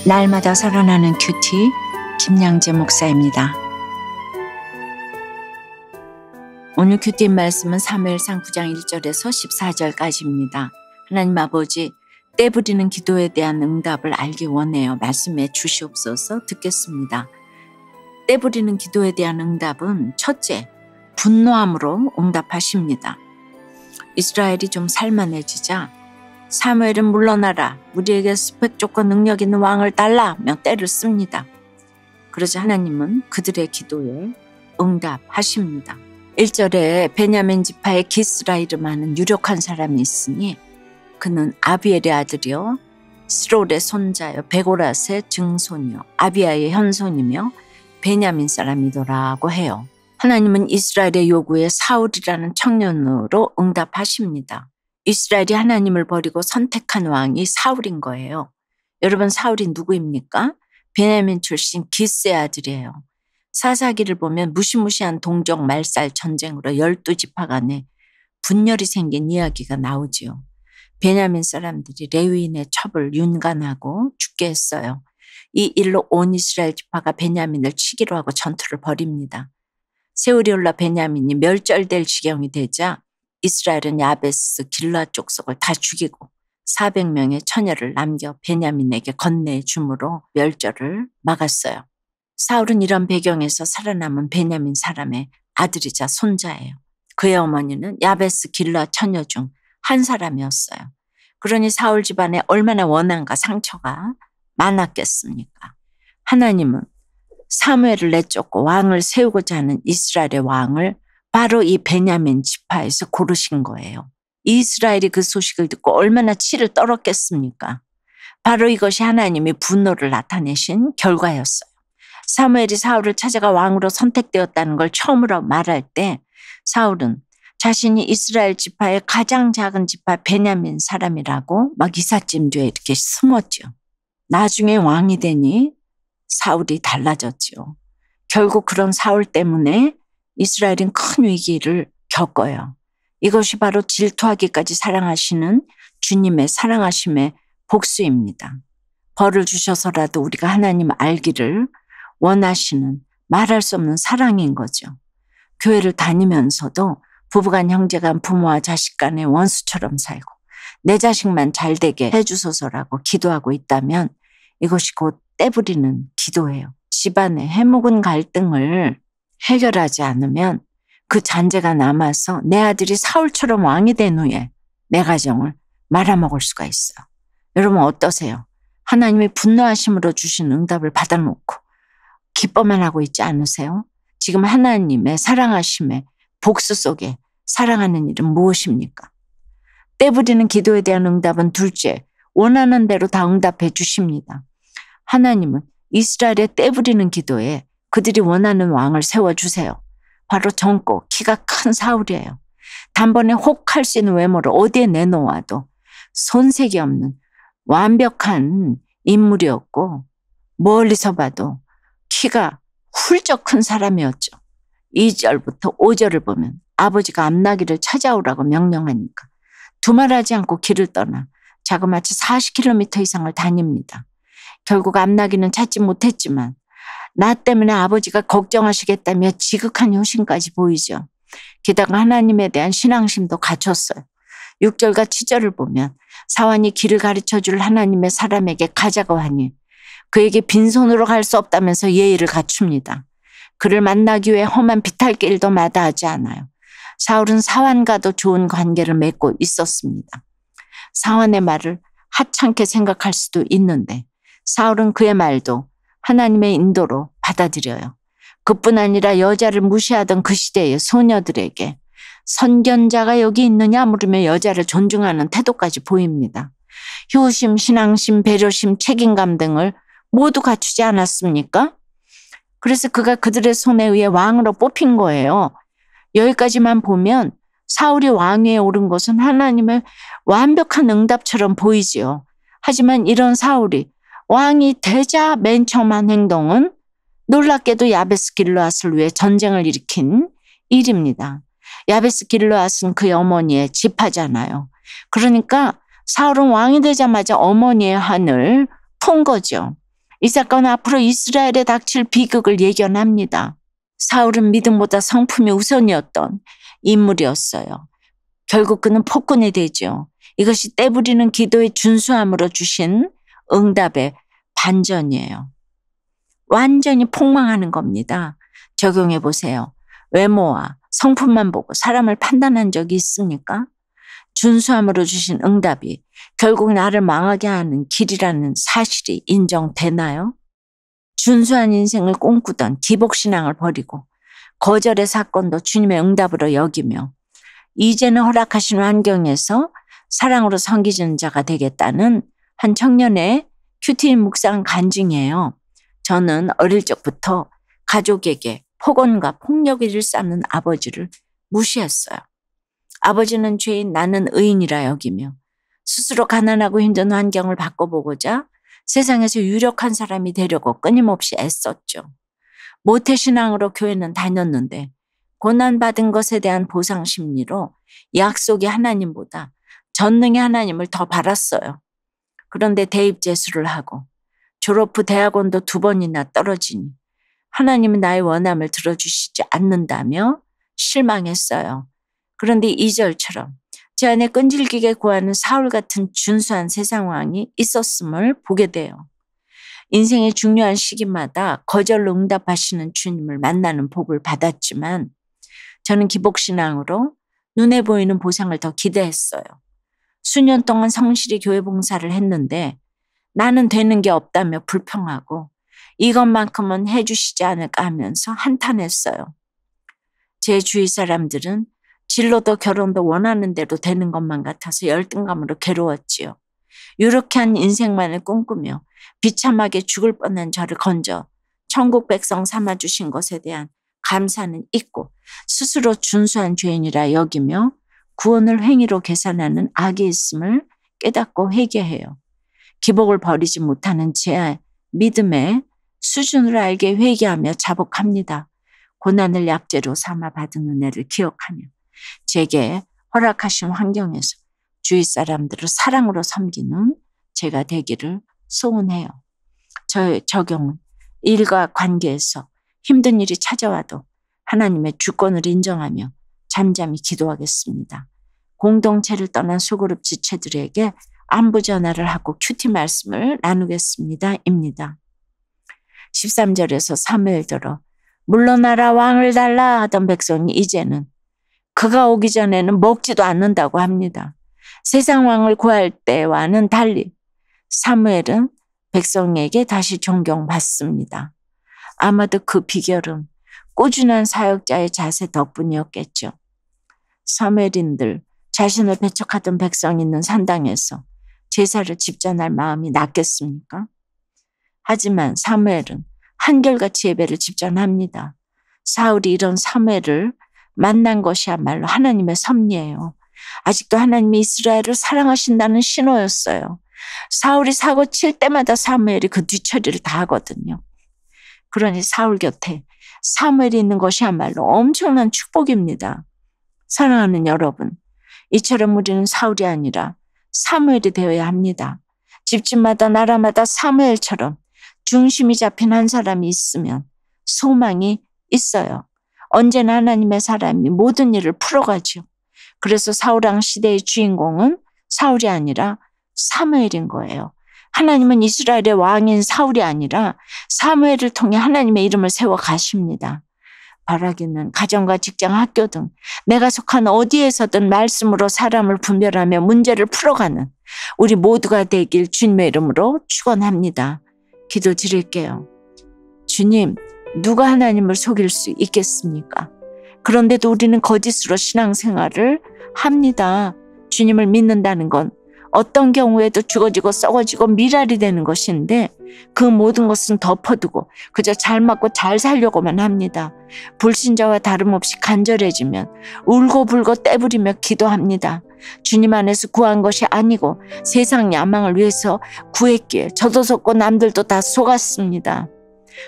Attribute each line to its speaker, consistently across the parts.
Speaker 1: 날마다 살아나는 큐티 김양재 목사입니다. 오늘 큐티 말씀은 사무엘상 9장 1절에서 14절까지입니다. 하나님 아버지, 때 부리는 기도에 대한 응답을 알기 원해요. 말씀해 주시옵소서. 듣겠습니다. 때 부리는 기도에 대한 응답은 첫째, 분노함으로 응답하십니다. 이스라엘이 좀 살만해지자 사무엘은 물러나라, 우리에게 스펙 좋고 능력 있는 왕을 달라며 때를 씁니다. 그러자 하나님은 그들의 기도에 응답하십니다. 1절에 베냐민 지파의 기스라 이름하는 유력한 사람이 있으니 그는 아비엘의 아들이요 스롤의 손자요 베고랏의 증손이요 아비아의 현손이며 베냐민 사람이더라고 해요. 하나님은 이스라엘의 요구에 사울이라는 청년으로 응답하십니다. 이스라엘이 하나님을 버리고 선택한 왕이 사울인 거예요. 여러분, 사울이 누구입니까? 베냐민 출신 기스의 아들이에요. 사사기를 보면 무시무시한 동족 말살 전쟁으로 12지파 간에 분열이 생긴 이야기가 나오지요. 베냐민 사람들이 레위인의 첩을 윤간하고 죽게 했어요. 이 일로 온 이스라엘 지파가 베냐민을 치기로 하고 전투를 벌입니다. 세월이 흘러 베냐민이 멸절될 지경이 되자 이스라엘은 야베스 길르앗 족속을 다 죽이고 400명의 처녀를 남겨 베냐민에게 건네해 줌으로 멸절을 막았어요. 사울은 이런 배경에서 살아남은 베냐민 사람의 아들이자 손자예요. 그의 어머니는 야베스 길르앗 처녀 중 한 사람이었어요. 그러니 사울 집안에 얼마나 원한과 상처가 많았겠습니까? 하나님은 사무엘을 내쫓고 왕을 세우고자 하는 이스라엘의 왕을 바로 이 베냐민 지파에서 고르신 거예요. 이스라엘이 그 소식을 듣고 얼마나 치를 떨었겠습니까? 바로 이것이 하나님이 분노를 나타내신 결과였어요. 사무엘이 사울을 찾아가 왕으로 선택되었다는 걸 처음으로 말할 때 사울은 자신이 이스라엘 지파의 가장 작은 지파 베냐민 사람이라고 막 이삿짐 뒤에 이렇게 숨었죠. 나중에 왕이 되니 사울이 달라졌죠. 결국 그런 사울 때문에 이스라엘은 큰 위기를 겪어요. 이것이 바로 질투하기까지 사랑하시는 주님의 사랑하심의 복수입니다. 벌을 주셔서라도 우리가 하나님 알기를 원하시는 말할 수 없는 사랑인 거죠. 교회를 다니면서도 부부간 형제간 부모와 자식 간의 원수처럼 살고 내 자식만 잘되게 해주소서라고 기도하고 있다면 이것이 곧 떼부리는 기도예요. 집안의 해묵은 갈등을 해결하지 않으면 그 잔재가 남아서 내 아들이 사울처럼 왕이 된 후에 내 가정을 말아먹을 수가 있어요. 여러분 어떠세요? 하나님이 분노하심으로 주신 응답을 받아놓고 기뻐만 하고 있지 않으세요? 지금 하나님의 사랑하심의 복수 속에 사랑하는 일은 무엇입니까? 떼부리는 기도에 대한 응답은 둘째, 원하는 대로 다 응답해 주십니다. 하나님은 이스라엘의 떼부리는 기도에 그들이 원하는 왕을 세워주세요. 바로 젊고 키가 큰 사울이에요. 단번에 혹 할 수 있는 외모를 어디에 내놓아도 손색이 없는 완벽한 인물이었고 멀리서 봐도 키가 훌쩍 큰 사람이었죠. 2절부터 5절을 보면 아버지가 암나기를 찾아오라고 명령하니까 두말하지 않고 길을 떠나 자그마치 40km 이상을 다닙니다. 결국 암나기는 찾지 못했지만 나 때문에 아버지가 걱정하시겠다며 지극한 효심까지 보이죠. 게다가 하나님에 대한 신앙심도 갖췄어요. 6절과 7절을 보면 사환이 길을 가르쳐줄 하나님의 사람에게 가자고 하니 그에게 빈손으로 갈 수 없다면서 예의를 갖춥니다. 그를 만나기 위해 험한 비탈길도 마다하지 않아요. 사울은 사환과도 좋은 관계를 맺고 있었습니다. 사환의 말을 하찮게 생각할 수도 있는데 사울은 그의 말도 하나님의 인도로 받아들여요. 그뿐 아니라 여자를 무시하던 그 시대의 소녀들에게 선견자가 여기 있느냐 물으며 여자를 존중하는 태도까지 보입니다. 효심, 신앙심, 배려심, 책임감 등을 모두 갖추지 않았습니까? 그래서 그가 그들의 손에 의해 왕으로 뽑힌 거예요. 여기까지만 보면 사울이 왕위에 오른 것은 하나님의 완벽한 응답처럼 보이지요. 하지만 이런 사울이 왕이 되자 맨 처음 한 행동은 놀랍게도 야베스 길르앗을 위해 전쟁을 일으킨 일입니다. 야베스 길르앗은 그의 어머니의 지파잖아요. 그러니까 사울은 왕이 되자마자 어머니의 한을 푼 거죠. 이 사건은 앞으로 이스라엘에 닥칠 비극을 예견합니다. 사울은 믿음보다 성품이 우선이었던 인물이었어요. 결국 그는 폭군이 되죠. 이것이 떼부리는 기도의 준수함으로 주신 응답의 반전이에요. 완전히 폭망하는 겁니다. 적용해 보세요. 외모와 성품만 보고 사람을 판단한 적이 있습니까? 준수함으로 주신 응답이 결국 나를 망하게 하는 길이라는 사실이 인정되나요? 준수한 인생을 꿈꾸던 기복신앙을 버리고 거절의 사건도 주님의 응답으로 여기며 이제는 허락하신 환경에서 사랑으로 섬기는 자가 되겠다는 한 청년의 큐티 묵상 간증이에요. 저는 어릴 적부터 가족에게 폭언과 폭력을 일삼는 아버지를 무시했어요. 아버지는 죄인, 나는 의인이라 여기며 스스로 가난하고 힘든 환경을 바꿔보고자 세상에서 유력한 사람이 되려고 끊임없이 애썼죠. 모태신앙으로 교회는 다녔는데 고난받은 것에 대한 보상 심리로 약속의 하나님보다 전능의 하나님을 더 바랐어요. 그런데 대입재수를 하고 졸업 후 대학원도 2번이나 떨어지니 하나님은 나의 원함을 들어주시지 않는다며 실망했어요. 그런데 2절처럼 제 안에 끈질기게 구하는 사울 같은 준수한 세상왕이 있었음을 보게 돼요. 인생의 중요한 시기마다 거절로 응답하시는 주님을 만나는 복을 받았지만 저는 기복신앙으로 눈에 보이는 보상을 더 기대했어요. 수년 동안 성실히 교회 봉사를 했는데 나는 되는 게 없다며 불평하고 이것만큼은 해주시지 않을까 하면서 한탄했어요. 제 주위 사람들은 진로도 결혼도 원하는 대로 되는 것만 같아서 열등감으로 괴로웠지요. 유력한 인생만을 꿈꾸며 비참하게 죽을 뻔한 저를 건져 천국 백성 삼아주신 것에 대한 감사는 있고 스스로 준수한 죄인이라 여기며 구원을 행위로 계산하는 악이 있음을 깨닫고 회개해요. 기복을 버리지 못하는 제 믿음의 수준을 알게 회개하며 자복합니다. 고난을 약재로 삼아 받은 은혜를 기억하며 제게 허락하신 환경에서 주위 사람들을 사랑으로 섬기는 제가 되기를 소원해요. 저의 적용은 일과 관계에서 힘든 일이 찾아와도 하나님의 주권을 인정하며 잠잠히 기도하겠습니다. 공동체를 떠난 소그룹 지체들에게 안부 전화를 하고 큐티 말씀을 나누겠습니다. 입니다. 13절에서 사무엘 들어 물러나라 왕을 달라 하던 백성이 이제는 그가 오기 전에는 먹지도 않는다고 합니다. 세상 왕을 구할 때와는 달리 사무엘은 백성에게 다시 존경받습니다. 아마도 그 비결은 꾸준한 사역자의 자세 덕분이었겠죠. 사무엘인들 자신을 배척하던 백성이 있는 산당에서 제사를 집전할 마음이 났겠습니까? 하지만 사무엘은 한결같이 예배를 집전합니다. 사울이 이런 사무엘을 만난 것이야말로 하나님의 섭리예요. 아직도 하나님이 이스라엘을 사랑하신다는 신호였어요. 사울이 사고 칠 때마다 사무엘이 그 뒤처리를 다 하거든요. 그러니 사울 곁에 사무엘이 있는 것이야말로 엄청난 축복입니다. 사랑하는 여러분, 이처럼 우리는 사울이 아니라 사무엘이 되어야 합니다. 집집마다 나라마다 사무엘처럼 중심이 잡힌 한 사람이 있으면 소망이 있어요. 언제나 하나님의 사람이 모든 일을 풀어가죠. 그래서 사울왕 시대의 주인공은 사울이 아니라 사무엘인 거예요. 하나님은 이스라엘의 왕인 사울이 아니라 사무엘을 통해 하나님의 이름을 세워 가십니다. 바라기는 가정과 직장, 학교 등 내가 속한 어디에서든 말씀으로 사람을 분별하며 문제를 풀어가는 우리 모두가 되길 주님의 이름으로 축원합니다. 기도 드릴게요. 주님, 누가 하나님을 속일 수 있겠습니까? 그런데도 우리는 거짓으로 신앙생활을 합니다. 주님을 믿는다는 건 어떤 경우에도 죽어지고 썩어지고 미랄이 되는 것인데 그 모든 것은 덮어두고 그저 잘 맞고 잘 살려고만 합니다. 불신자와 다름없이 간절해지면 울고불고 떼부리며 기도합니다. 주님 안에서 구한 것이 아니고 세상 야망을 위해서 구했기에 저도 속고 남들도 다 속았습니다.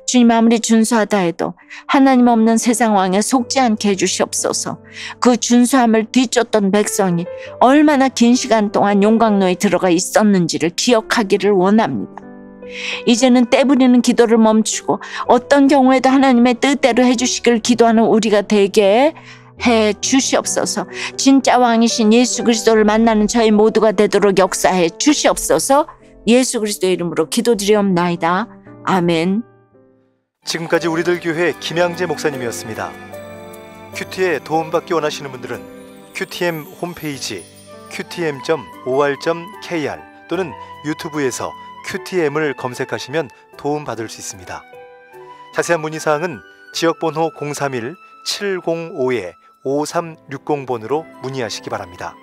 Speaker 1: 주님 아무리 준수하다 해도 하나님 없는 세상 왕에 속지 않게 해주시옵소서. 그 준수함을 뒤쫓던 백성이 얼마나 긴 시간 동안 용광로에 들어가 있었는지를 기억하기를 원합니다. 이제는 떼부리는 기도를 멈추고 어떤 경우에도 하나님의 뜻대로 해주시길 기도하는 우리가 되게 해 주시옵소서. 진짜 왕이신 예수 그리스도를 만나는 저희 모두가 되도록 역사해 주시옵소서. 예수 그리스도의 이름으로 기도드리옵나이다. 아멘.
Speaker 2: 지금까지 우리들 교회 김양재 목사님이었습니다. 큐티에 도움받기 원하시는 분들은 QTM 홈페이지 qtm.or.kr 또는 유튜브에서 QTM을 검색하시면 도움받을 수 있습니다. 자세한 문의사항은 지역번호 031-705-5360번으로 문의하시기 바랍니다.